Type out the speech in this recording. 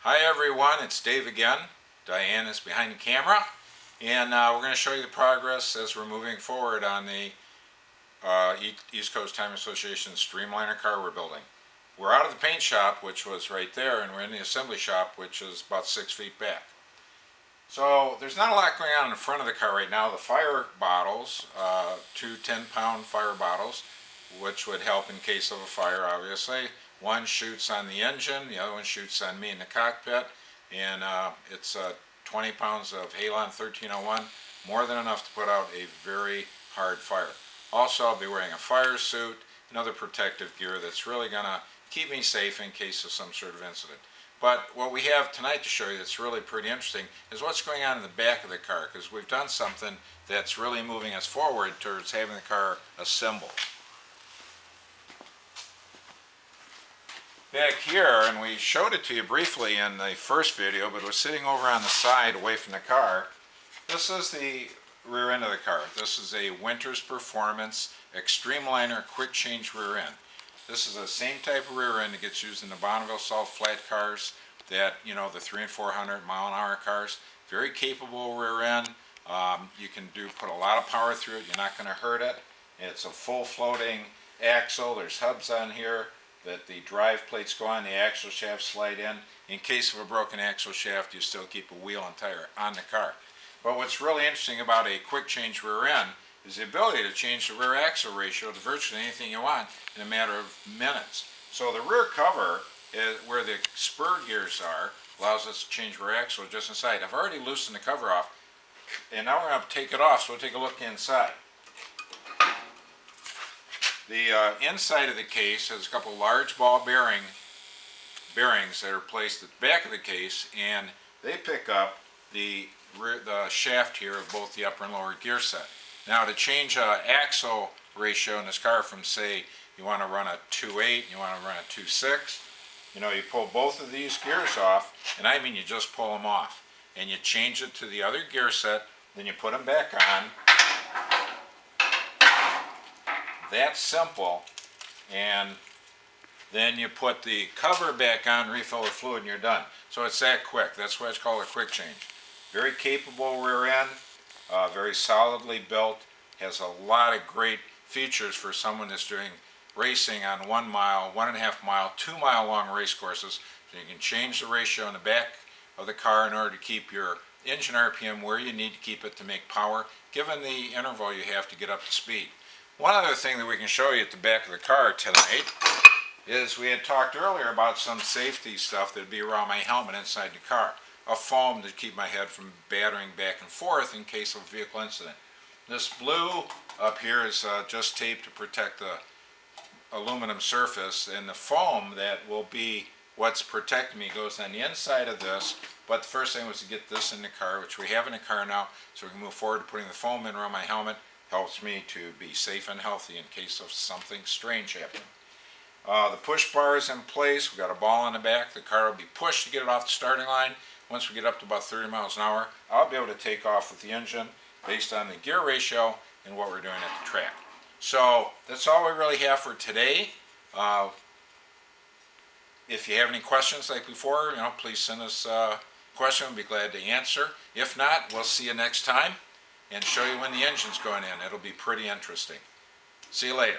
Hi everyone, it's Dave again. Diane is behind the camera, and we're going to show you the progress as we're moving forward on the East Coast Time Association Xtremeliner car we're building. We're out of the paint shop, which was right there, and we're in the assembly shop, which is about 6 feet back. So there's not a lot going on in the front of the car right now. The fire bottles, two 10-pound fire bottles, which would help in case of a fire, obviously. One shoots on the engine, the other one shoots on me in the cockpit, and it's 20 pounds of Halon 1301, more than enough to put out a very hard fire. Also, I'll be wearing a fire suit and other protective gear that's really going to keep me safe in case of some sort of incident. But what we have tonight to show you that's really pretty interesting is what's going on in the back of the car, because we've done something that's really moving us forward towards having the car assembled. Back here, and we showed it to you briefly in the first video, but it was sitting over on the side away from the car. This is the rear end of the car. This is a Winter's Performance Xtremeliner quick change rear end. This is the same type of rear end that gets used in the Bonneville Salt flat cars, that, you know, the 300 and 400 mile an hour cars. Very capable rear end. You can put a lot of power through it. You're not going to hurt it. It's a full floating axle. There's hubs on here that the drive plates go on, the axle shaft slide in. In case of a broken axle shaft, you still keep a wheel and tire on the car. But what's really interesting about a quick change rear end is the ability to change the rear axle ratio to virtually anything you want in a matter of minutes. So the rear cover, is where the spur gears are, allows us to change rear axle just inside. I've already loosened the cover off, and now we're going to take it off, so we'll take a look inside. The inside of the case has a couple large ball bearings that are placed at the back of the case, and they pick up the shaft here of both the upper and lower gear set. Now, to change axle ratio in this car from, say, you want to run a 2.8, you want to run a 2.6, you know, you pull both of these gears off, and I mean you just pull them off, and you change it to the other gear set, then you put them back on. That's simple, and then you put the cover back on, refill the fluid, and you're done. So it's that quick. That's why it's called a quick change. Very capable rear end, very solidly built, has a lot of great features for someone that's doing racing on 1 mile, 1.5 mile, 2 mile long race courses. So you can change the ratio in the back of the car in order to keep your engine RPM where you need to keep it to make power, given the interval you have to get up to speed. One other thing that we can show you at the back of the car tonight is we had talked earlier about some safety stuff that would be around my helmet inside the car. A foam to keep my head from battering back and forth in case of a vehicle incident. This blue up here is just taped to protect the aluminum surface, and the foam that will be what's protecting me goes on the inside of this. But the first thing was to get this in the car, which we have in the car now, so we can move forward to putting the foam in around my helmet. Helps me to be safe and healthy in case of something strange happening. The push bar is in place. We've got a ball on the back. The car will be pushed to get it off the starting line. Once we get up to about 30 miles an hour, I'll be able to take off with the engine based on the gear ratio and what we're doing at the track. So that's all we really have for today. If you have any questions like before, you know, please send us a question. We'll be glad to answer. If not, we'll see you next time and show you when the engine's going in. It'll be pretty interesting. See you later.